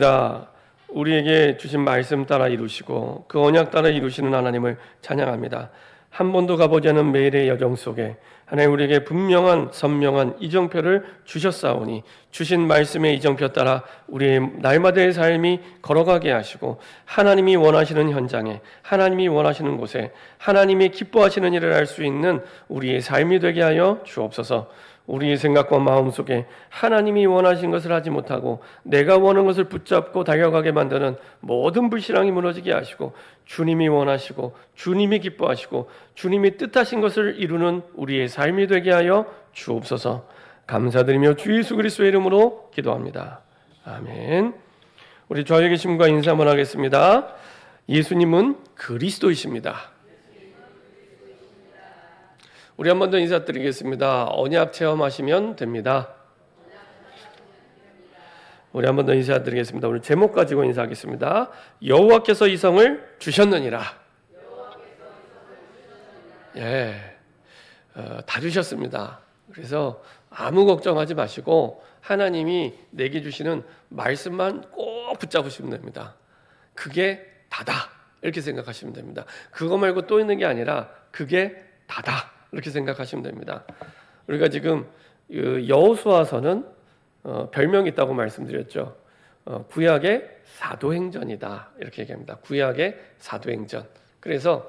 자, 우리에게 주신 말씀 따라 이루시고 그 언약 따라 이루시는 하나님을 찬양합니다. 한 번도 가보지 않은 매일의 여정 속에 하나님 우리에게 분명한 선명한 이정표를 주셨사오니 주신 말씀의 이정표 따라 우리의 날마다의 삶이 걸어가게 하시고 하나님이 원하시는 현장에 하나님이 원하시는 곳에 하나님이 기뻐하시는 일을 할 수 있는 우리의 삶이 되게 하여 주옵소서. 우리의 생각과 마음 속에 하나님이 원하신 것을 하지 못하고 내가 원하는 것을 붙잡고 달려가게 만드는 모든 불신앙이 무너지게 하시고 주님이 원하시고 주님이 기뻐하시고 주님이 뜻하신 것을 이루는 우리의 삶이 되게 하여 주옵소서. 감사드리며 주 예수 그리스도의 이름으로 기도합니다. 아멘. 우리 좌우에 계신 분과 인사 한번 하겠습니다. 예수님은 그리스도이십니다. 우리 한 번 더 인사드리겠습니다. 언약 체험하시면 됩니다. 우리 한 번 더 인사드리겠습니다. 오늘 제목 가지고 인사하겠습니다. 여호와께서 이 성을 주셨느니라. 다 주셨습니다. 그래서 아무 걱정하지 마시고 하나님이 내게 주시는 말씀만 꼭 붙잡으시면 됩니다. 그게 다다 이렇게 생각하시면 됩니다. 그거 말고 또 있는 게 아니라 그게 다다 이렇게 생각하시면 됩니다. 우리가 지금 여호수아서는 별명이 있다고 말씀드렸죠. 구약의 사도행전이다 이렇게 얘기합니다. 구약의 사도행전. 그래서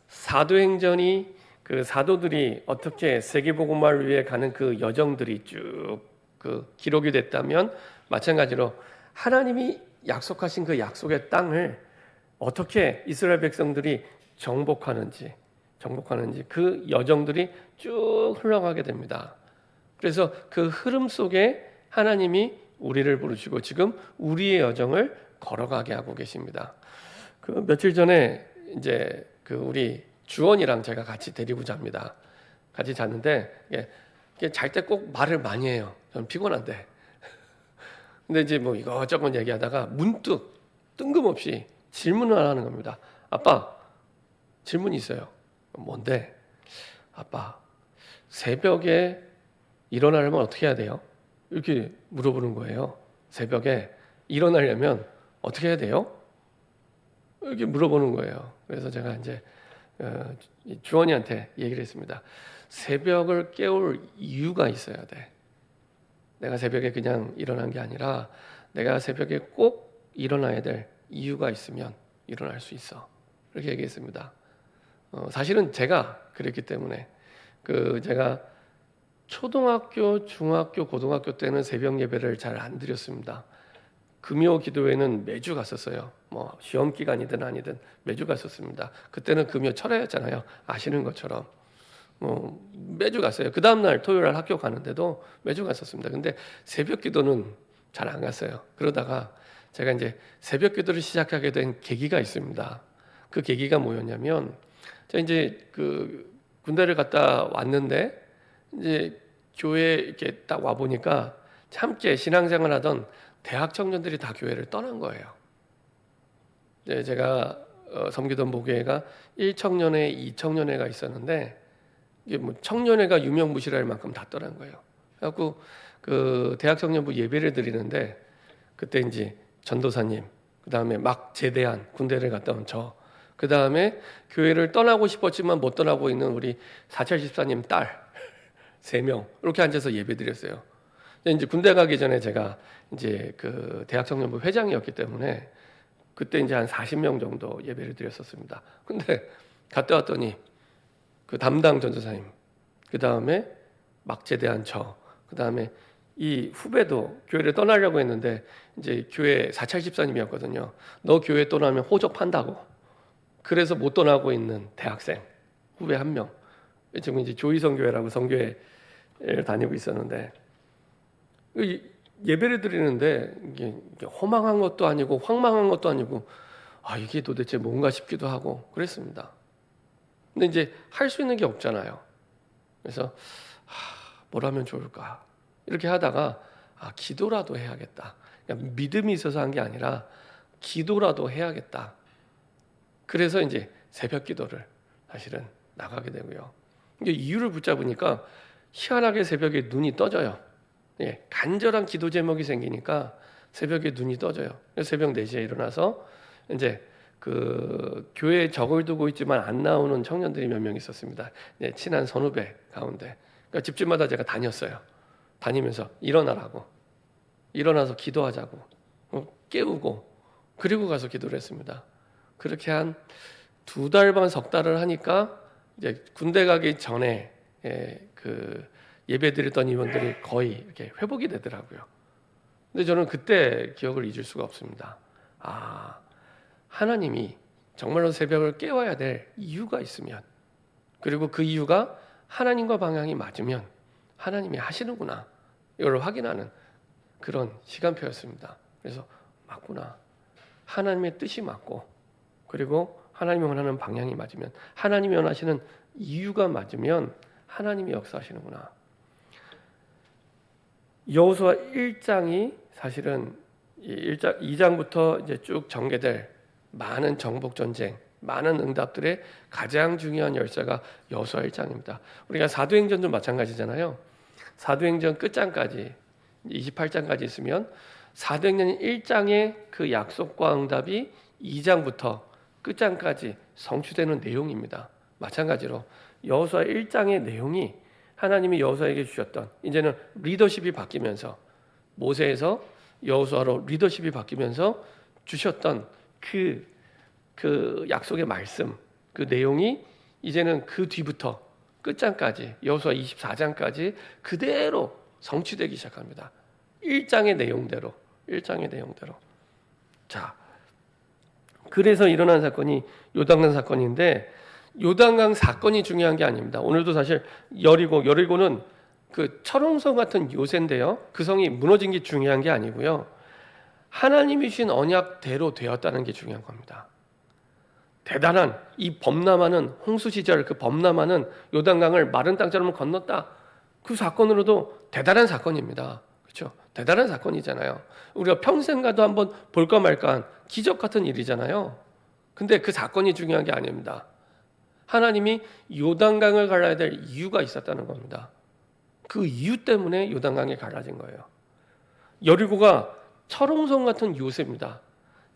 사도행전이 그 사도들이 어떻게 세계복음화를 위해 가는 그 여정들이 쭉 그 기록이 됐다면 마찬가지로 하나님이 약속하신 그 약속의 땅을 어떻게 이스라엘 백성들이 정복하는지 그 여정들이 쭉 흘러가게 됩니다. 그래서 그 흐름 속에 하나님이 우리를 부르시고 지금 우리의 여정을 걸어가게 하고 계십니다. 그 며칠 전에 이제 그 우리 주원이랑 제가 같이 데리고 잡니다. 같이 잤는데 잘 때 꼭 말을 많이 해요. 저는 피곤한데. 근데 이제 뭐 이것저것 얘기하다가 문득 뜬금없이 질문을 하는 겁니다. 아빠, 질문이 있어요. 뭔데? 아빠, 새벽에 일어나려면 어떻게 해야 돼요? 이렇게 물어보는 거예요. 새벽에 일어나려면 어떻게 해야 돼요? 이렇게 물어보는 거예요. 그래서 제가 이제 주원이한테 얘기를 했습니다. 새벽을 깨울 이유가 있어야 돼. 내가 새벽에 그냥 일어난 게 아니라 내가 새벽에 꼭 일어나야 될 이유가 있으면 일어날 수 있어. 이렇게 얘기했습니다. 사실은 제가 그랬기 때문에 제가 초등학교, 중학교, 고등학교 때는 새벽 예배를 잘 안 드렸습니다. 금요 기도회는 매주 갔었어요. 뭐 시험 기간이든 아니든 매주 갔었습니다. 그때는 금요 철회였잖아요. 아시는 것처럼 매주 갔어요. 그 다음 날 토요일 날 학교 가는데도 매주 갔었습니다. 근데 새벽 기도는 잘 안 갔어요. 그러다가 제가 이제 새벽 기도를 시작하게 된 계기가 있습니다. 그 계기가 뭐였냐면 제가 이제 그 군대를 갔다 왔는데 이제 교회 이렇게 딱 와 보니까 함께 신앙생활 하던 대학 청년들이 다 교회를 떠난 거예요. 이제 제가 섬기던 모교회가 1청년회, 2청년회가 있었는데 이게 뭐 청년회가 유명무실할 만큼 다 떠난 거예요. 그래갖고 그 대학 청년부 예배를 드리는데 그때 이제 전도사님, 그 다음에 막 제대한 군대를 갔다 온 저, 그 다음에 교회를 떠나고 싶었지만 못 떠나고 있는 우리 사철 집사님 딸 3명 이렇게 앉아서 예배드렸어요. 이제 군대 가기 전에 제가 이제 그 대학 청년부 회장이었기 때문에 그때 이제 한 40명 정도 예배를 드렸었습니다. 근데 갔다 왔더니 그 담당 전도사님, 그 다음에 막 제대한 저, 그 다음에 이 후배도 교회를 떠나려고 했는데 이제 교회 사찰 집사님이었거든요. 너 교회 떠나면 호적판다고. 그래서 못 떠나고 있는 대학생 후배 1명. 지금 이제 조희성교회라고 성교회를 다니고 있었는데 예배를 드리는데 이게 허망한 것도 아니고 황망한 것도 아니고 이게 도대체 뭔가 싶기도 하고 그랬습니다. 근데 이제 할 수 있는 게 없잖아요. 그래서 뭘 하면 좋을까 이렇게 하다가 기도라도 해야겠다. 그러니까 믿음이 있어서 한 게 아니라 기도라도 해야겠다. 그래서 이제 새벽 기도를 사실은 나가게 되고요. 이게 이유를 붙잡으니까 희한하게 새벽에 눈이 떠져요. 간절한 기도 제목이 생기니까 새벽에 눈이 떠져요. 그래서 새벽 4시에 일어나서 이제 그 교회에 적을 두고 있지만 안 나오는 청년들이 몇 명 있었습니다. 친한 선후배 가운데. 그러니까 집집마다 제가 다녔어요. 다니면서 일어나라고, 일어나서 기도하자고, 깨우고, 그리고 가서 기도를 했습니다. 그렇게 한 2달 반, 석 달을 하니까 이제 군대 가기 전에 그 예배드렸던 이원들이 거의 이렇게 회복이 되더라고요. 근데 저는 그때 기억을 잊을 수가 없습니다. 아, 하나님이 정말로 새벽을 깨워야 될 이유가 있으면, 그리고 그 이유가 하나님과 방향이 맞으면 하나님이 하시는구나, 이걸 확인하는 그런 시간표였습니다. 그래서 맞구나, 하나님의 뜻이 맞고, 그리고 하나님이 원하는 방향이 맞으면, 하나님이 원하시는 이유가 맞으면 하나님이 역사하시는구나. 여호수아 1장이 사실은 2장부터 이제 쭉 전개될 많은 정복 전쟁, 많은 응답들의 가장 중요한 열쇠가 여호수아 1장입니다. 우리가 사도행전도 마찬가지잖아요. 사도행전 끝장까지 28장까지 있으면 사도행전 1장의 그 약속과 응답이 2장부터 끝장까지 성취되는 내용입니다. 마찬가지로 여호수아 1장의 내용이 하나님이 여호수아에게 주셨던, 이제는 리더십이 바뀌면서 모세에서 여호수아로 리더십이 바뀌면서 주셨던 그 약속의 말씀, 그 내용이 이제는 그 뒤부터 끝장까지 여호수아 24장까지 그대로 성취되기 시작합니다. 1장의 내용대로. 자, 그래서 일어난 사건이 요단강 사건인데, 요단강 사건이 중요한 게 아닙니다. 오늘도 사실 여리고는 그 철옹성 같은 요새인데요, 그 성이 무너진 게 중요한 게 아니고요, 하나님이 주신 언약대로 되었다는 게 중요한 겁니다. 대단한 이 범람하는 홍수 시절, 그 범람하는 요단강을 마른 땅처럼 건넜다, 그 사건으로도 대단한 사건입니다. 그렇죠? 대단한 사건이잖아요. 우리가 평생 가도 한번 볼까 말까한 기적 같은 일이잖아요. 근데 그 사건이 중요한 게 아닙니다. 하나님이 요단강을 갈라야 될 이유가 있었다는 겁니다. 그 이유 때문에 요단강이 갈라진 거예요. 여리고가 철옹성 같은 요새입니다.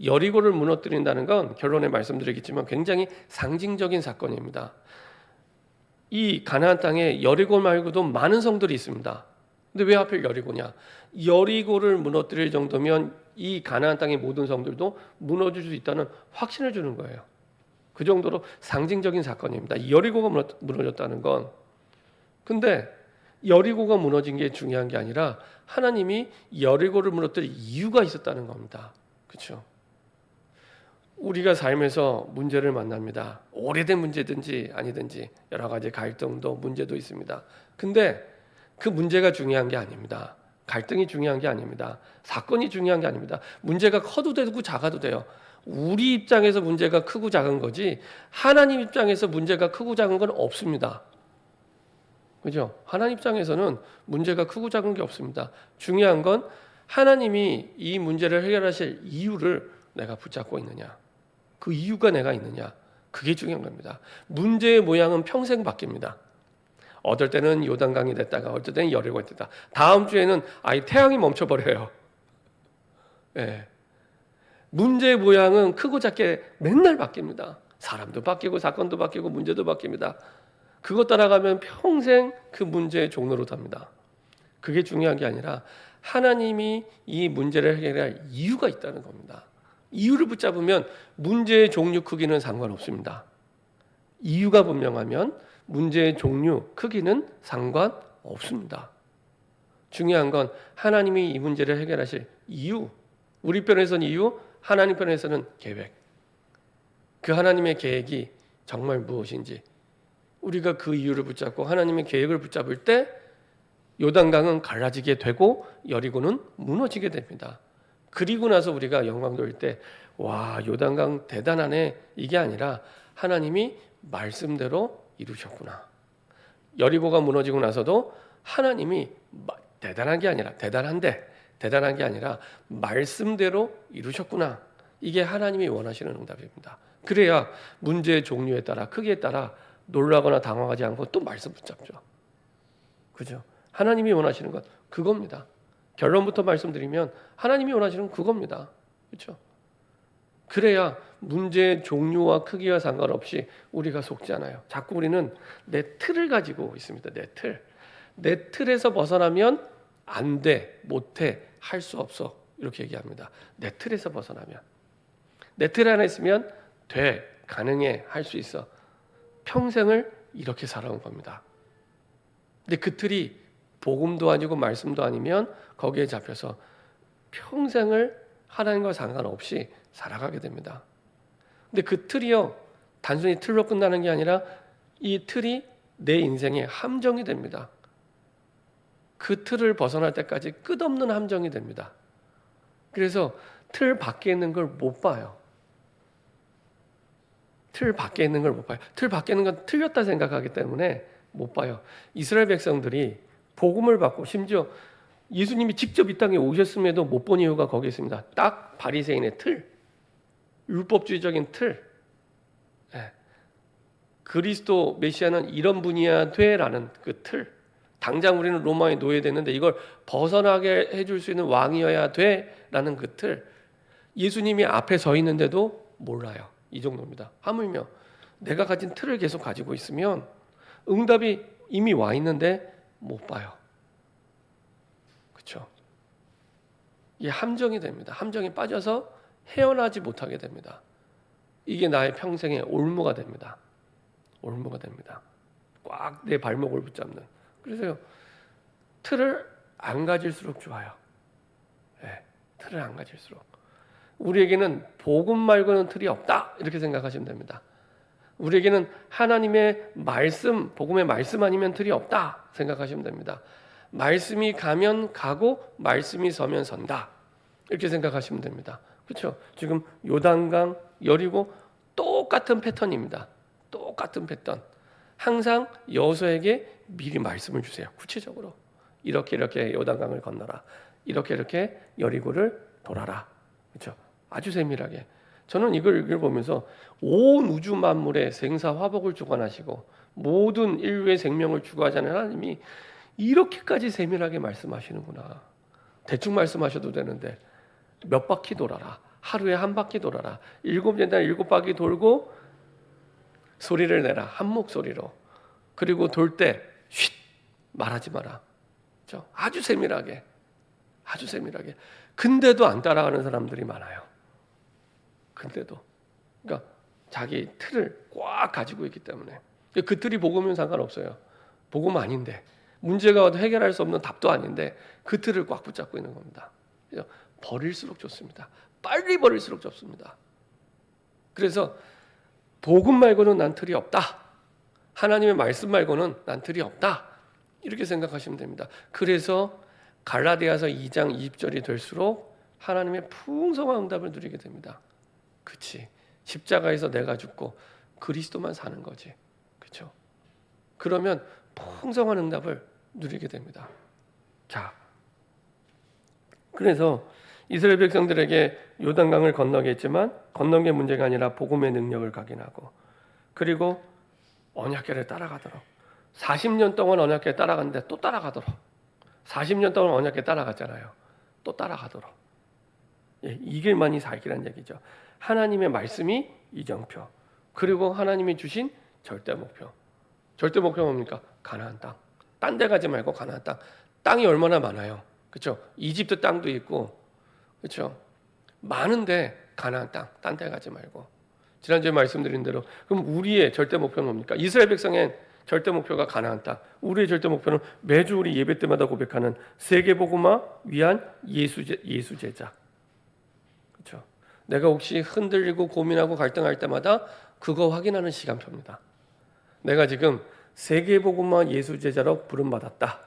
여리고를 무너뜨린다는 건 결론에 말씀드리겠지만 굉장히 상징적인 사건입니다. 이 가나안 땅에 여리고 말고도 많은 성들이 있습니다. 근데 왜 하필 여리고냐? 여리고를 무너뜨릴 정도면 이 가나안 땅의 모든 성들도 무너질 수 있다는 확신을 주는 거예요. 그 정도로 상징적인 사건입니다. 여리고가 무너졌다는 건. 근데 여리고가 무너진 게 중요한 게 아니라 하나님이 여리고를 무너뜨릴 이유가 있었다는 겁니다. 그렇죠? 우리가 삶에서 문제를 만납니다. 오래된 문제든지 아니든지 여러 가지 갈등도 문제도 있습니다. 근데 그 문제가 중요한 게 아닙니다. 갈등이 중요한 게 아닙니다. 사건이 중요한 게 아닙니다. 문제가 커도 되고 작아도 돼요. 우리 입장에서 문제가 크고 작은 거지 하나님 입장에서 문제가 크고 작은 건 없습니다. 그죠? 하나님 입장에서는 문제가 크고 작은 게 없습니다. 중요한 건 하나님이 이 문제를 해결하실 이유를 내가 붙잡고 있느냐, 그 이유가 내가 있느냐, 그게 중요한 겁니다. 문제의 모양은 평생 바뀝니다. 어떨 때는 요단강이 됐다가 어떨 때는 여리고가 됐다. 다음 주에는 아예 태양이 멈춰버려요. 예. 문제의 모양은 크고 작게 맨날 바뀝니다. 사람도 바뀌고 사건도 바뀌고 문제도 바뀝니다. 그것 따라가면 평생 그 문제의 종로로 답니다. 그게 중요한 게 아니라 하나님이 이 문제를 해결할 이유가 있다는 겁니다. 이유를 붙잡으면 문제의 종류 크기는 상관없습니다. 이유가 분명하면 문제의 종류 크기는 상관없습니다. 중요한 건 하나님이 이 문제를 해결하실 이유, 우리 편에서는 이유, 하나님 편에서는 계획. 그 하나님의 계획이 정말 무엇인지 우리가 그 이유를 붙잡고 하나님의 계획을 붙잡을 때 요단강은 갈라지게 되고 여리고는 무너지게 됩니다. 그리고 나서 우리가 영광 돌릴 때 와, 요단강 대단하네, 이게 아니라 하나님이 말씀대로 이루셨구나. 여리고가 무너지고 나서도 하나님이 대단한 게 아니라 말씀대로 이루셨구나. 이게 하나님이 원하시는 응답입니다. 그래야 문제의 종류에 따라 크기에 따라 놀라거나 당황하지 않고 또 말씀 붙잡죠. 그죠? 하나님이 원하시는 건 그겁니다. 결론부터 말씀드리면 하나님이 원하시는 그겁니다. 그렇죠? 그래야 문제의 종류와 크기와 상관없이 우리가 속지 않아요. 자꾸 우리는 내 틀을 가지고 있습니다. 내 틀. 내 틀에서 벗어나면 안 돼, 못 해, 할 수 없어. 이렇게 얘기합니다. 내 틀에서 벗어나면. 내 틀 안에 있으면 돼, 가능해, 할 수 있어. 평생을 이렇게 살아온 겁니다. 근데 그 틀이 복음도 아니고 말씀도 아니면 거기에 잡혀서 평생을 하나님과 상관없이 살아가게 됩니다. 근데 그 틀이요, 단순히 틀로 끝나는 게 아니라 이 틀이 내 인생의 함정이 됩니다. 그 틀을 벗어날 때까지 끝없는 함정이 됩니다. 그래서 틀 밖에 있는 걸 못 봐요. 틀 밖에 있는 걸 못 봐요. 틀 밖에 있는 건 틀렸다 생각하기 때문에 못 봐요. 이스라엘 백성들이 복음을 받고 심지어 예수님이 직접 이 땅에 오셨음에도 못 본 이유가 거기 있습니다. 딱 바리새인의 틀, 율법주의적인 틀. 예. 그리스도 메시아는 이런 분이야 돼라는 그 틀. 당장 우리는 로마에 노예됐는데 이걸 벗어나게 해줄 수 있는 왕이어야 돼라는 그 틀. 예수님이 앞에 서 있는데도 몰라요. 이 정도입니다. 하물며 내가 가진 틀을 계속 가지고 있으면 응답이 이미 와 있는데 못 봐요. 그렇죠? 이게 함정이 됩니다. 함정에 빠져서 헤어나지 못하게 됩니다. 이게 나의 평생의 올무가 됩니다. 올무가 됩니다. 꽉 내 발목을 붙잡는. 그래서요, 틀을 안 가질수록 좋아요. 네, 틀을 안 가질수록. 우리에게는 복음 말고는 틀이 없다 이렇게 생각하시면 됩니다. 우리에게는 하나님의 말씀, 복음의 말씀 아니면 틀이 없다 생각하시면 됩니다. 말씀이 가면 가고 말씀이 서면 선다 이렇게 생각하시면 됩니다. 그렇죠? 지금 요단강, 여리고 똑같은 패턴입니다. 똑같은 패턴. 항상 여호수아에게 미리 말씀을 주세요. 구체적으로 이렇게 요단강을 건너라. 이렇게 여리고를 돌아라. 그렇죠? 아주 세밀하게. 저는 이걸 읽어보면서 온 우주 만물의 생사 화복을 주관하시고 모든 인류의 생명을 주관하는 하나님이 이렇게까지 세밀하게 말씀하시는구나. 대충 말씀하셔도 되는데 몇 바퀴 돌아라. 하루에 한 바퀴 돌아라. 7째 날 7바퀴 돌고 소리를 내라. 한 목소리로. 그리고 돌 때 쉿 말하지 마라. 그렇죠? 아주 세밀하게. 아주 세밀하게. 근데도 안 따라가는 사람들이 많아요. 근데도. 그러니까 자기 틀을 꽉 가지고 있기 때문에. 그 틀이 복음이면 상관없어요. 복음 아닌데. 문제가 와도 해결할 수 없는 답도 아닌데 그 틀을 꽉 붙잡고 있는 겁니다. 그래서 버릴수록 좋습니다. 빨리 버릴수록 좋습니다. 그래서 복음 말고는 난 틀이 없다. 하나님의 말씀 말고는 난 틀이 없다. 이렇게 생각하시면 됩니다. 그래서 갈라디아서 2장 20절이 될수록 하나님의 풍성한 응답을 누리게 됩니다. 그치. 십자가에서 내가 죽고 그리스도만 사는 거지. 그렇죠? 그러면 풍성한 응답을 누리게 됩니다. 자, 그래서 이스라엘 백성들에게 요단강을 건너게 했지만 건넌 게 문제가 아니라 복음의 능력을 각인하고 그리고 언약궤를 따라가도록 40년 동안 언약궤 따라갔는데 또 따라가도록 40년 동안 언약궤 따라갔잖아요. 또 따라가도록 이 길만이 살기란 얘기죠. 하나님의 말씀이 이정표 그리고 하나님이 주신 절대 목표. 절대 목표가 뭡니까? 가나안 땅. 딴 데 가지 말고 가나안 땅. 땅이 얼마나 많아요. 그렇죠? 이집트 땅도 있고 그렇죠? 많은데 가나안 땅. 딴 데 가지 말고. 지난주에 말씀드린 대로 그럼 우리의 절대 목표는 뭡니까? 이스라엘 백성의 절대 목표가 가나안 땅. 우리의 절대 목표는 매주 우리 예배 때마다 고백하는 세계복음화 위한 예수 제자. 그렇죠? 내가 혹시 흔들리고 고민하고 갈등할 때마다 그거 확인하는 시간표입니다. 내가 지금 세계복음화 예수 제자로 부름받았다.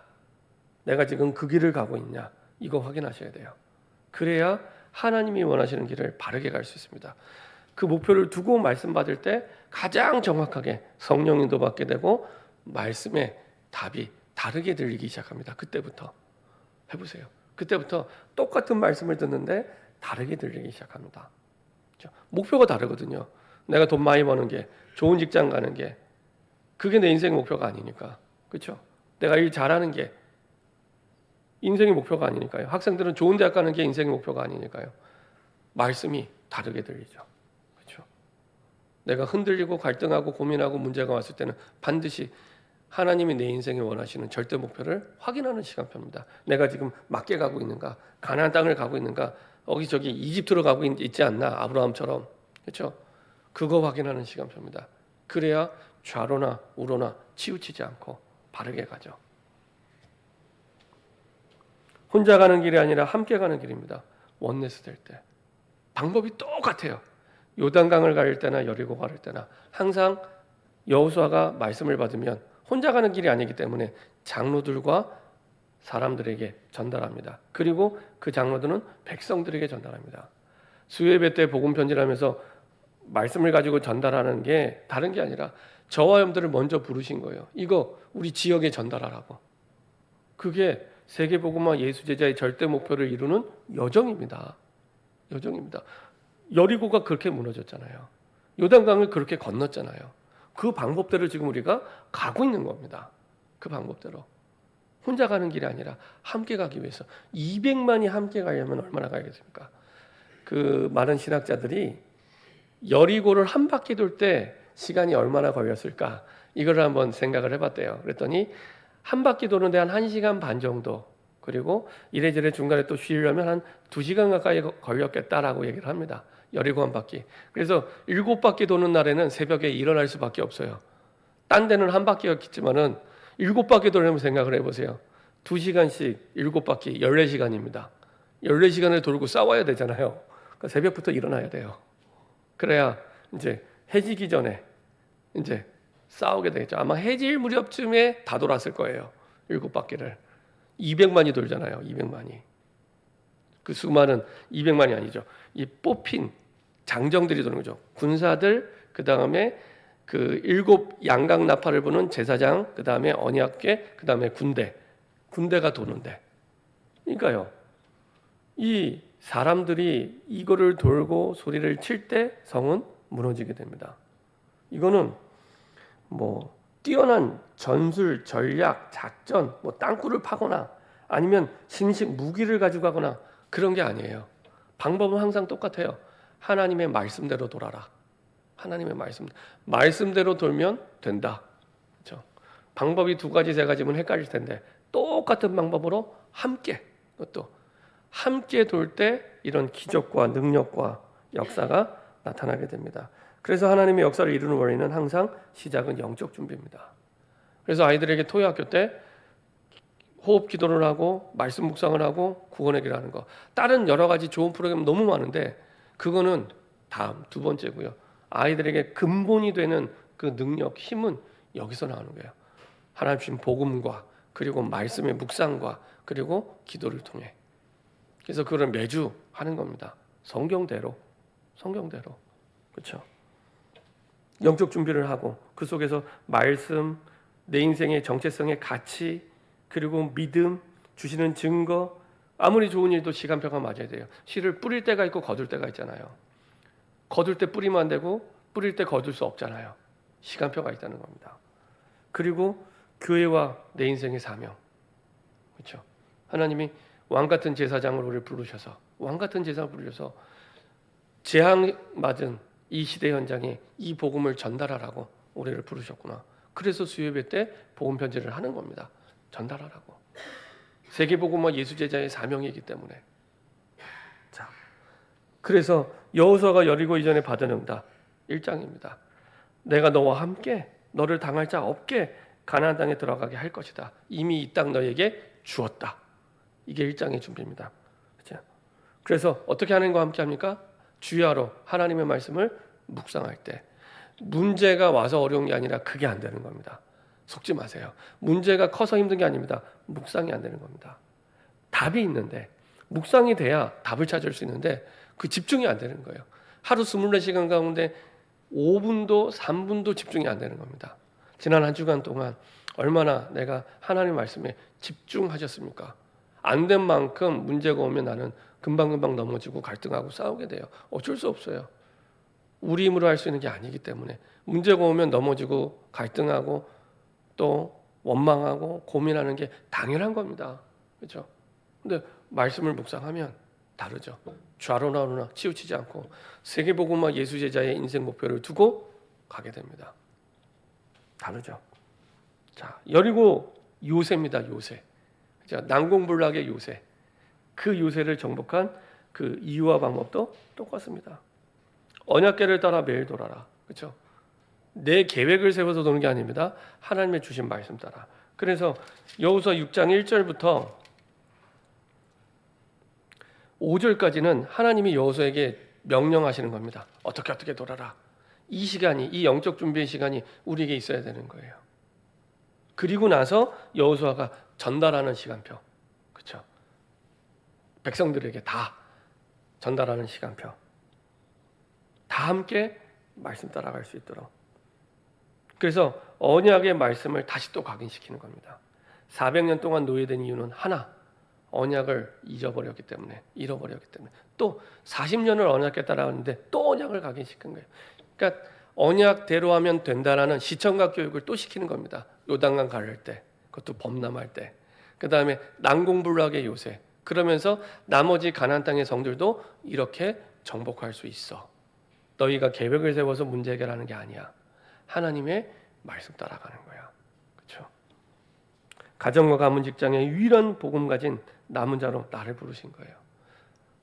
내가 지금 그 길을 가고 있냐? 이거 확인하셔야 돼요. 그래야 하나님이 원하시는 길을 바르게 갈 수 있습니다. 그 목표를 두고 말씀 받을 때 가장 정확하게 성령 인도 받게 되고 말씀의 답이 다르게 들리기 시작합니다. 그때부터 해보세요. 그때부터 똑같은 말씀을 듣는데 다르게 들리기 시작합니다. 그렇죠? 목표가 다르거든요. 내가 돈 많이 버는 게 좋은 직장 가는 게 그게 내 인생 목표가 아니니까. 그렇죠? 내가 일 잘하는 게 인생의 목표가 아니니까요. 학생들은 좋은 대학 가는 게 인생의 목표가 아니니까요. 말씀이 다르게 들리죠. 그렇죠? 내가 흔들리고 갈등하고 고민하고 문제가 왔을 때는 반드시 하나님이 내 인생에 원하시는 절대 목표를 확인하는 시간표입니다. 내가 지금 맞게 가고 있는가? 가나안 땅을 가고 있는가? 여기저기 이집트로 가고 있지 않나? 아브라함처럼. 그렇죠? 그거 확인하는 시간표입니다. 그래야 좌로나 우로나 치우치지 않고 바르게 가죠. 혼자 가는 길이 아니라 함께 가는 길입니다. 원네스 될 때. 방법이 똑같아요. 요단강을 가릴 때나 여리고 가릴 때나 항상 여호수아가 말씀을 받으면 혼자 가는 길이 아니기 때문에 장로들과 사람들에게 전달합니다. 그리고 그 장로들은 백성들에게 전달합니다. 수요예배 때 복음 편지를 하면서 말씀을 가지고 전달하는 게 다른 게 아니라 저와 여러분들을 먼저 부르신 거예요. 이거 우리 지역에 전달하라고. 그게 세계복음화 예수제자의 절대 목표를 이루는 여정입니다. 여정입니다. 여리고가 그렇게 무너졌잖아요. 요단강을 그렇게 건넜잖아요. 그 방법대로 지금 우리가 가고 있는 겁니다. 그 방법대로. 혼자 가는 길이 아니라 함께 가기 위해서 200만이 함께 가려면 얼마나 가야겠습니까? 그 많은 신학자들이 여리고를 한 바퀴 돌 때 시간이 얼마나 걸렸을까? 이걸 한번 생각을 해봤대요. 그랬더니 한 바퀴 도는데 한 1시간 반 정도, 그리고 이래저래 중간에 또 쉬려면 한 2시간 가까이 걸렸겠다라고 얘기를 합니다. 여리고 한 바퀴. 그래서 7바퀴 도는 날에는 새벽에 일어날 수밖에 없어요. 딴 데는 한 바퀴였겠지만은 7바퀴 돌려면 생각을 해보세요. 2시간씩 7바퀴 14시간입니다. 14시간을 돌고 싸워야 되잖아요. 그러니까 새벽부터 일어나야 돼요. 그래야 이제 해지기 전에 이제 싸우게 되겠죠. 아마 해질 무렵쯤에 다 돌았을 거예요. 7바퀴를. 200만이 돌잖아요. 200만이. 그 수많은 200만이 아니죠. 이 뽑힌 장정들이 도는 거죠. 군사들, 그 다음에 그 7 양각 나팔을 부는 제사장, 그 다음에 언약궤, 그 다음에 군대가 도는데. 그러니까요. 이 사람들이 이거를 돌고 소리를 칠 때 성은 무너지게 됩니다. 이거는 뭐 뛰어난 전술, 전략, 작전, 뭐 땅굴을 파거나 아니면 신식 무기를 가지고 가거나 그런 게 아니에요. 방법은 항상 똑같아요. 하나님의 말씀대로 돌아라. 하나님의 말씀대로 돌면 된다. 그렇죠? 방법이 2가지, 3가지면 헷갈릴 텐데 똑같은 방법으로 함께, 그것도 함께 돌 때 이런 기적과 능력과 역사가 나타나게 됩니다. 그래서 하나님의 역사를 이루는 원리는 항상 시작은 영적 준비입니다. 그래서 아이들에게 토요학교 때 호흡 기도를 하고 말씀 묵상을 하고 구원회개를 하는 거, 다른 여러 가지 좋은 프로그램 너무 많은데 그거는 다음 2번째고요. 아이들에게 근본이 되는 그 능력, 힘은 여기서 나오는 거예요. 하나님 주신 복음과 그리고 말씀의 묵상과 그리고 기도를 통해. 그래서 그걸 매주 하는 겁니다. 성경대로. 그렇죠? 영적 준비를 하고 그 속에서 말씀, 내 인생의 정체성의 가치, 그리고 믿음, 주시는 증거, 아무리 좋은 일도 시간표가 맞아야 돼요. 씨를 뿌릴 때가 있고 거둘 때가 있잖아요. 거둘 때 뿌리면 안 되고 뿌릴 때 거둘 수 없잖아요. 시간표가 있다는 겁니다. 그리고 교회와 내 인생의 사명. 그렇죠? 하나님이 왕같은 제사장으로 우리를 부르셔서 재앙 맞은 이 시대 현장에 이 복음을 전달하라고 우리를 부르셨구나. 그래서 수요예배 때 복음 편지를 하는 겁니다. 전달하라고. 세계복음화 예수제자의 사명이기 때문에. 자, 그래서 여호수아가 여리고 이전에 받은 응답 1장입니다. 내가 너와 함께 너를 당할 자 없게 가나안 땅에 들어가게 할 것이다. 이미 이 땅 너에게 주었다. 이게 1장의 준비입니다. 그렇죠? 그래서 어떻게 하나님과 함께 합니까? 주야로 하나님의 말씀을 묵상할 때 문제가 와서 어려운 게 아니라 그게 안 되는 겁니다. 속지 마세요. 문제가 커서 힘든 게 아닙니다. 묵상이 안 되는 겁니다. 답이 있는데 묵상이 돼야 답을 찾을 수 있는데 그 집중이 안 되는 거예요. 하루 24시간 가운데 5분도 3분도 집중이 안 되는 겁니다. 지난 한 주간 동안 얼마나 내가 하나님 말씀에 집중하셨습니까? 안 된 만큼 문제가 오면 나는 금방금방 넘어지고 갈등하고 싸우게 돼요. 어쩔 수 없어요. 우리 힘으로 할 수 있는 게 아니기 때문에 문제가 오면 넘어지고 갈등하고 또 원망하고 고민하는 게 당연한 겁니다. 그렇죠? 근데 말씀을 묵상하면 다르죠. 좌로나 우로나 치우치지 않고 세계복음화 예수 제자의 인생 목표를 두고 가게 됩니다. 다르죠. 자, 여리고 요새입니다. 요새. 자, 난공불락의 요새. 그 요새를 정복한 그 이유와 방법도 똑같습니다. 언약궤를 따라 매일 돌아라. 그렇죠? 내 계획을 세워서 도는 게 아닙니다. 하나님의 주신 말씀 따라. 그래서 여호수아 6장 1절부터 5절까지는 하나님이 여호수아에게 명령하시는 겁니다. 어떻게 돌아라. 이 시간이, 이 영적 준비의 시간이 우리에게 있어야 되는 거예요. 그리고 나서 여호수아가 전달하는 시간표. 그렇죠? 백성들에게 다 전달하는 시간표. 다 함께 말씀 따라갈 수 있도록. 그래서 언약의 말씀을 다시 또 각인시키는 겁니다. 400년 동안 노예된 이유는 하나, 언약을 잃어버렸기 때문에, 또 40년을 언약에 따라왔는데 또 언약을 각인시킨 거예요. 그러니까 언약대로 하면 된다라는 시청각 교육을 또 시키는 겁니다. 요단강 가를 때, 그것도 범람할 때, 그 다음에 난공불락의 요새. 그러면서 나머지 가나안 땅의 성들도 이렇게 정복할 수 있어. 너희가 계획을 세워서 문제 해결하는 게 아니야. 하나님의 말씀 따라가는 거야. 그렇죠? 가정과 가문 직장에 유일한 복음 가진 남은 자로 나를 부르신 거예요.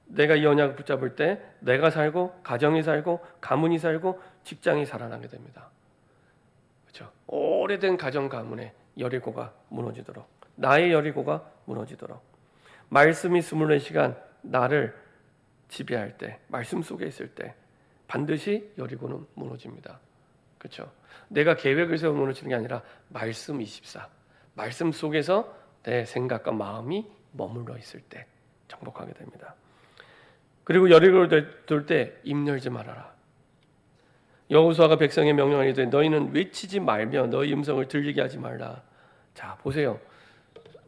내가 이 언약을 붙잡을 때 내가 살고 가정이 살고 가문이 살고 직장이 살아나게 됩니다. 그렇죠? 오래된 가정 가문의 여리고가 무너지도록, 나의 여리고가 무너지도록, 말씀이 24시간 나를 지배할 때, 말씀 속에 있을 때 반드시 여리고는 무너집니다. 그렇죠? 내가 계획을 세워 무너지는 게 아니라 말씀 24, 말씀 속에서 내 생각과 마음이 머물러 있을 때 정복하게 됩니다. 그리고 여리고를 돌 때 입 열지 말아라. 여호수아가 백성의 명령을 이르되 너희는 외치지 말며 너희 음성을 들리게 하지 말라. 자, 보세요.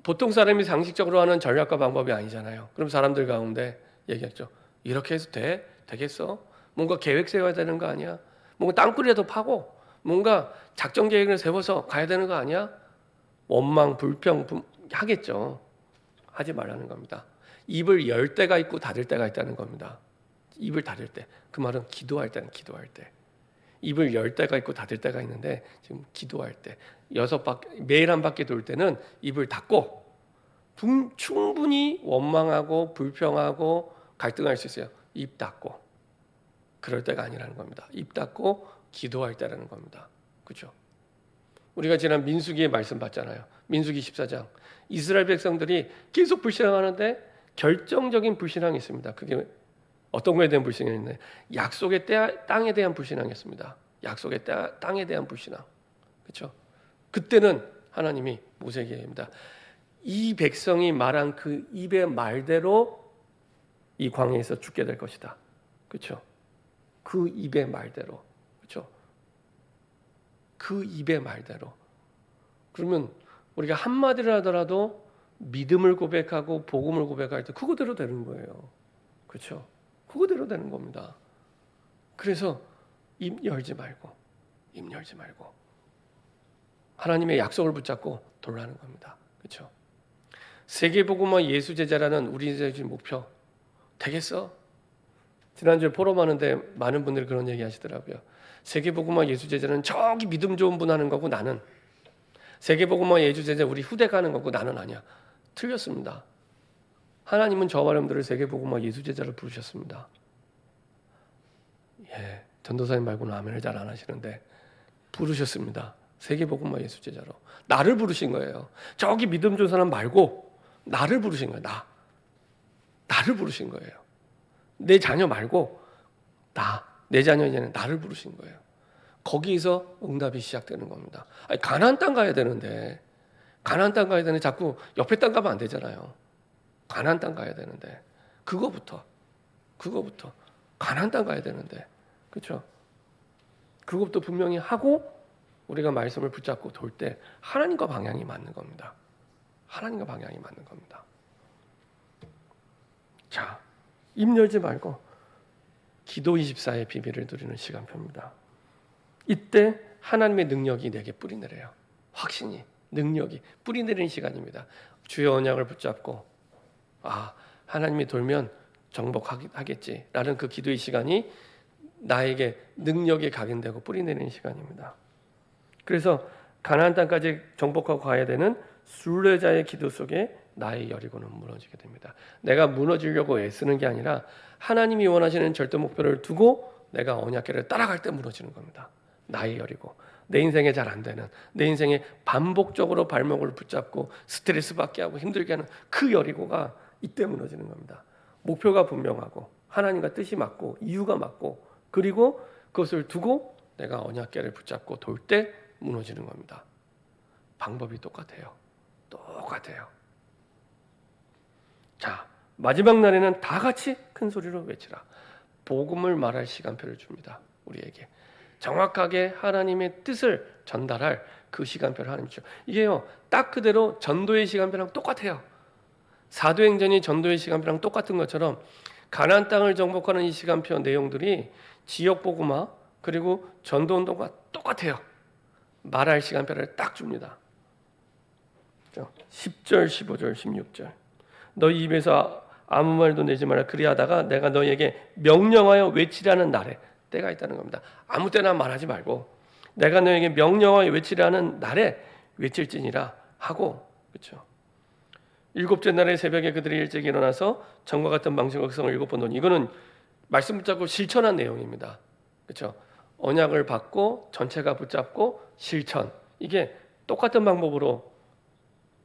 보통 사람이 상식적으로 하는 전략과 방법이 아니잖아요. 그럼 사람들 가운데 얘기했죠. 이렇게 해서 되겠어? 뭔가 계획 세워야 되는 거 아니야? 뭔가 땅굴이라도 파고 뭔가 작전 계획을 세워서 가야 되는 거 아니야? 원망, 불평 하겠죠. 하지 말라는 겁니다. 입을 열 때가 있고 닫을 때가 있다는 겁니다. 입을 닫을 때, 그 말은 기도할 때는 기도할 때. 입을 열 때가 있고 닫을 때가 있는데 지금 기도할 때 6바퀴, 매일 한 바퀴 돌 때는 입을 닫고 충분히 원망하고 불평하고 갈등할 수 있어요. 입 닫고. 그럴 때가 아니라는 겁니다. 입 닫고 기도할 때라는 겁니다. 그렇죠? 우리가 지난 민수기의 말씀 봤잖아요. 민수기 14장. 이스라엘 백성들이 계속 불신앙하는데 결정적인 불신앙이 있습니다. 그게 어떤 거에 대한 불신앙이었나요? 약속의 땅에 대한 불신앙이었습니다. 약속의 땅에 대한 불신앙. 그렇죠? 그때는 하나님이 모세에게 얘기합니다. 이 백성이 말한 그 입의 말대로 이 광야에서 죽게 될 것이다. 그렇죠? 그 입의 말대로. 그렇죠? 그 입의 말대로. 그러면 우리가 한마디를 하더라도 믿음을 고백하고 복음을 고백할 때 그거대로 되는 거예요. 그렇죠? 그거대로 되는 겁니다. 그래서 입 열지 말고 하나님의 약속을 붙잡고 돌아가는 겁니다. 그렇죠? 세계복음화 예수 제자라는 우리의 목표 되겠어? 지난주에 포럼하는데 많은 분들이 그런 얘기 하시더라고요. 세계복음화 예수 제자는 저기 믿음 좋은 분 하는 거고 나는 세계복음화 예수 제자 우리 후대가 하는 거고 나는 아니야. 틀렸습니다. 하나님은 저와 여러분들을 세계복음화 예수 제자를 부르셨습니다. 예, 전도사님 말고는 아멘을 잘 안 하시는데 부르셨습니다. 세계복음화 예수 제자로 나를 부르신 거예요. 저기 믿음 좋은 사람 말고 나를 부르신 거예요. 나를 부르신 거예요. 내 자녀 말고 내 자녀에게는 나를 부르신 거예요. 거기서 응답이 시작되는 겁니다. 아니, 가나안 땅 가야 되는데 자꾸 옆에 땅 가면 안 되잖아요. 가나안 땅 가야 되는데 그거부터 가나안 땅 가야 되는데 그렇죠? 그것부터 분명히 하고 우리가 말씀을 붙잡고 돌 때 하나님과 방향이 맞는 겁니다. 하나님과 방향이 맞는 겁니다. 자, 입 열지 말고 기도 24의 비밀을 누리는 시간표입니다. 이때 하나님의 능력이 내게 뿌리내려요. 확신이, 능력이 뿌리내리는 시간입니다. 주의 언약을 붙잡고 하나님이 돌면 정복하겠지라는 그 기도의 시간이 나에게 능력이 각인되고 뿌리내리는 시간입니다. 그래서 가나안 땅까지 정복하고 가야 되는 순례자의 기도 속에 나의 여리고는 무너지게 됩니다. 내가 무너지려고 애쓰는 게 아니라 하나님이 원하시는 절대 목표를 두고 내가 언약궤를 따라갈 때 무너지는 겁니다. 나의 여리고, 내 인생에 잘 안 되는, 내 인생에 반복적으로 발목을 붙잡고 스트레스 받게 하고 힘들게 하는 그 여리고가 이때 무너지는 겁니다. 목표가 분명하고 하나님과 뜻이 맞고 이유가 맞고, 그리고 그것을 두고 내가 언약궤를 붙잡고 돌 때 무너지는 겁니다. 방법이 똑같아요. 자, 마지막 날에는 다 같이 큰 소리로 외치라. 복음을 말할 시간표를 줍니다. 우리에게 정확하게 하나님의 뜻을 전달할 그 시간표를 하나님 주죠. 이게요, 딱 그대로 전도의 시간표랑 똑같아요. 사도행전이 전도의 시간표랑 똑같은 것처럼 가나안 땅을 정복하는 이 시간표 내용들이 지역 복음화 그리고 전도 운동과 똑같아요. 말할 시간표를 딱 줍니다. 10절, 15절, 16절. 너희 입에서 아무 말도 내지 말라. 그리하다가 내가 너희에게 명령하여 외치라는 날에, 때가 있다는 겁니다. 아무 때나 말하지 말고 내가 너희에게 명령하여 외치라는 날에 외칠지니라 하고, 그렇죠. 일곱째 날의 새벽에 그들이 일찍 일어나서 전과 같은 방식으로 백성을 7번 도니, 이거는 말씀 붙잡고 실천한 내용입니다. 그렇죠. 언약을 받고 전체가 붙잡고 실천, 이게 똑같은 방법으로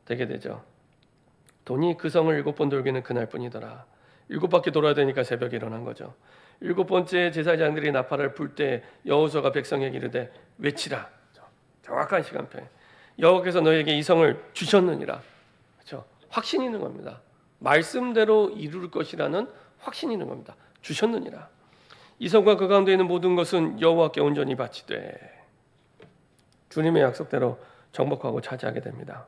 되게 되죠. 돈이 그 성을 7번 돌기는 그날뿐이더라. 7바퀴 돌아야 되니까 새벽에 일어난 거죠. 7번째 제사장들이 나팔을 불 때 여호수아가 백성에게 이르되 외치라. 정확한 시간표에 여호와께서 너희에게 이 성을 주셨느니라. 그렇죠? 확신이 있는 겁니다. 말씀대로 이룰 것이라는 확신이 있는 겁니다. 주셨느니라. 이 성과 그 가운데 있는 모든 것은 여호와께 온전히 바치되 주님의 약속대로 정복하고 차지하게 됩니다.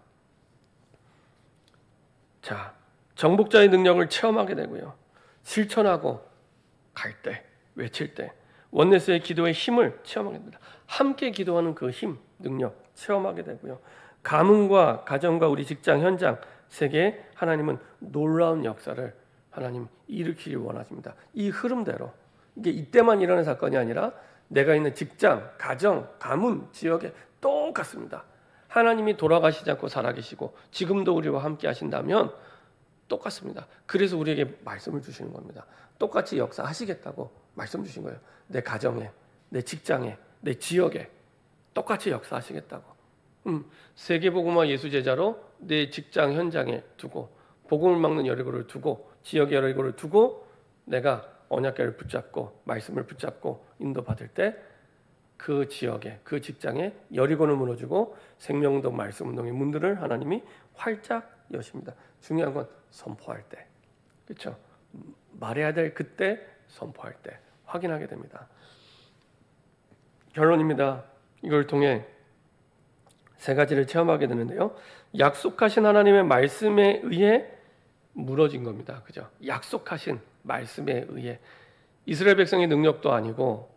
자, 정복자의 능력을 체험하게 되고요. 실천하고 갈 때, 외칠 때 원네스의 기도의 힘을 체험하게 됩니다. 함께 기도하는 그 힘, 능력 체험하게 되고요. 가문과 가정과 우리 직장, 현장, 세계에 하나님은 놀라운 역사를 하나님 일으키길 원하십니다. 이 흐름대로, 이게 이때만 일어나는 사건이 아니라 내가 있는 직장, 가정, 가문, 지역에 똑같습니다. 하나님이 돌아가시지 않고 살아계시고 지금도 우리와 함께 하신다면 똑같습니다. 그래서 우리에게 말씀을 주시는 겁니다. 똑같이 역사하시겠다고 말씀 주신 거예요. 내 가정에, 내 직장에, 내 지역에 똑같이 역사하시겠다고. 세계복음화 예수제자로 내 직장 현장에 두고, 복음을 막는 여리고를 두고, 지역의 여리고를 두고 내가 언약궤를 붙잡고 말씀을 붙잡고 인도받을 때 그 지역에, 그 직장에 여리고는 무너지고 생명운동, 말씀운동의 문들을 하나님이 활짝 여십니다. 중요한 건 선포할 때, 그렇죠? 말해야 될 그때, 선포할 때 확인하게 됩니다. 결론입니다. 이걸 통해 세 가지를 체험하게 되는데요. 약속하신 하나님의 말씀에 의해 무너진 겁니다. 그죠? 약속하신 말씀에 의해. 이스라엘 백성의 능력도 아니고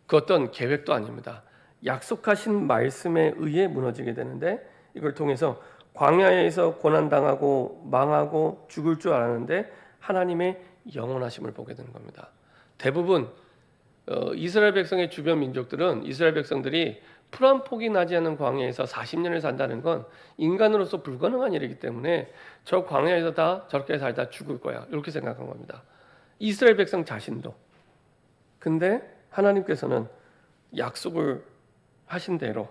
그 어떤 계획도 아닙니다. 약속하신 말씀에 의해 무너지게 되는데, 이걸 통해서 광야에서 고난당하고 망하고 죽을 줄 알았는데 하나님의 영원하심을 보게 되는 겁니다. 대부분 이스라엘 백성의 주변 민족들은 이스라엘 백성들이 풀 한 폭이 나지 않는 광야에서 40년을 산다는 건 인간으로서 불가능한 일이기 때문에 저 광야에서 다 저렇게 살다 죽을 거야, 이렇게 생각한 겁니다. 이스라엘 백성 자신도. 근데 하나님께서는 약속을 하신 대로,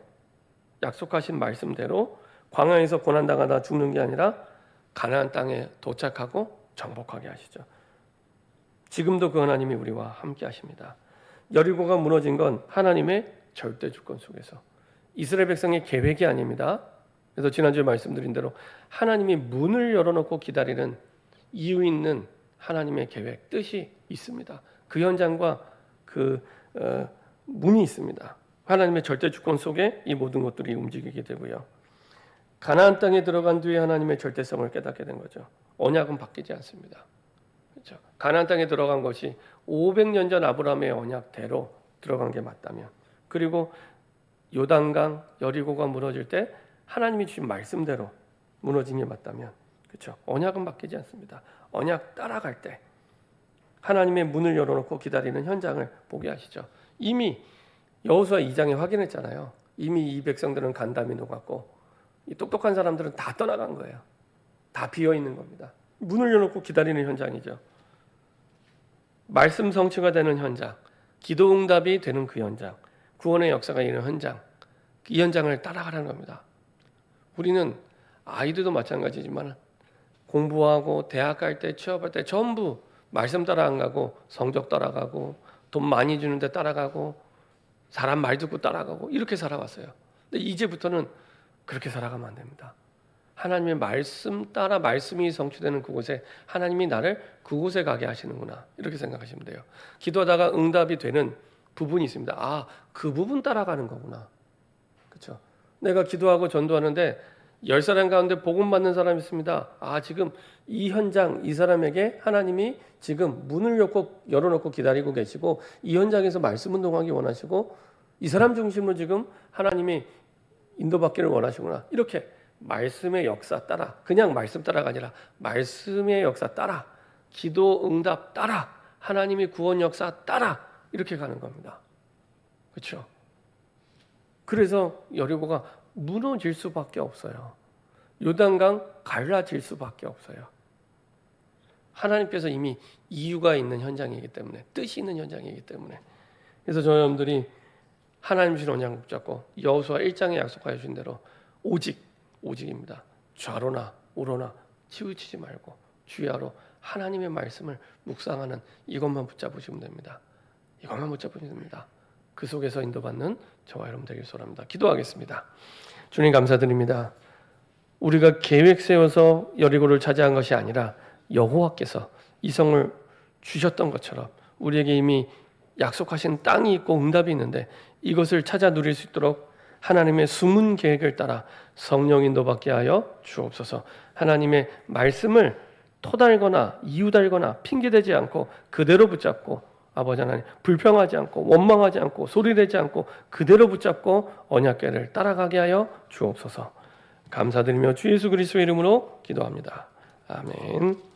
약속하신 말씀대로 광야에서 고난당하다 죽는 게 아니라 가나안 땅에 도착하고 정복하게 하시죠. 지금도 그 하나님이 우리와 함께 하십니다. 여리고가 무너진 건 하나님의 절대 주권 속에서, 이스라엘 백성의 계획이 아닙니다. 그래서 지난주에 말씀드린 대로 하나님이 문을 열어놓고 기다리는 이유 있는 하나님의 계획, 뜻이 있습니다. 그 현장과 그 문이 있습니다. 하나님의 절대 주권 속에 이 모든 것들이 움직이게 되고요. 가나안 땅에 들어간 뒤에 하나님의 절대성을 깨닫게 된 거죠. 언약은 바뀌지 않습니다. 그렇죠? 가나안 땅에 들어간 것이 500년 전 아브라함의 언약대로 들어간 게 맞다면, 그리고 요단강, 여리고가 무너질 때 하나님이 주신 말씀대로 무너진 게 맞다면, 그렇죠? 언약은 바뀌지 않습니다. 언약 따라갈 때 하나님의 문을 열어놓고 기다리는 현장을 보게 하시죠. 이미 여호수아 2장에 확인했잖아요. 이미 이 백성들은 간담이 녹았고 이 똑똑한 사람들은 다 떠나간 거예요. 다 비어 있는 겁니다. 문을 열어놓고 기다리는 현장이죠. 말씀 성취가 되는 현장, 기도 응답이 되는 그 현장, 구원의 역사가 있는 현장, 이 현장을 따라가라는 겁니다. 우리는 아이들도 마찬가지지만 공부하고 대학 갈 때, 취업할 때 전부 말씀 따라 안 가고 성적 따라가고 돈 많이 주는데 따라가고 사람 말 듣고 따라가고 이렇게 살아왔어요. 근데 이제부터는 그렇게 살아가면 안 됩니다. 하나님의 말씀 따라 말씀이 성취되는 그곳에 하나님이 나를 그곳에 가게 하시는구나 이렇게 생각하시면 돼요. 기도하다가 응답이 되는 부분이 있습니다. 아, 그 부분 따라가는 거구나. 그렇죠? 내가 기도하고 전도하는데 10사람 가운데 복음 받는 사람이 있습니다. 아, 지금 이 현장 이 사람에게 하나님이 지금 문을 열어놓고 기다리고 계시고 이 현장에서 말씀 운동하기 원하시고 이 사람 중심으로 지금 하나님이 인도받기를 원하시구나. 이렇게 말씀의 역사 따라, 그냥 말씀 따라가 아니라 말씀의 역사 따라, 기도 응답 따라, 하나님의 구원 역사 따라 이렇게 가는 겁니다. 그렇죠? 그래서 여리고가 무너질 수밖에 없어요. 요단강 갈라질 수밖에 없어요. 하나님께서 이미 이유가 있는 현장이기 때문에, 뜻이 있는 현장이기 때문에. 그래서 저 여러분들이 하나님 주신 언약 붙잡고 여호수아 1장에 약속하여 주신 대로 오직입니다. 좌로나 우로나 치우치지 말고 주야로 하나님의 말씀을 묵상하는 이것만 붙잡으시면 됩니다. 이것만 붙잡으시면 됩니다. 그 속에서 인도받는 저와 여러분 되길 소원합니다. 기도하겠습니다. 주님 감사드립니다. 우리가 계획 세워서 여리고를 차지한 것이 아니라 여호와께서 이 성을 주셨던 것처럼 우리에게 이미 약속하신 땅이 있고 응답이 있는데 이것을 찾아 누릴 수 있도록 하나님의 숨은 계획을 따라 성령 인도받게 하여 주옵소서. 하나님의 말씀을 토달거나 이유달거나 핑계대지 않고 그대로 붙잡고 아버지 하나님 불평하지 않고 원망하지 않고 소리내지 않고 그대로 붙잡고 언약궤를 따라가게 하여 주옵소서. 감사드리며 주 예수 그리스도의 이름으로 기도합니다. 아멘.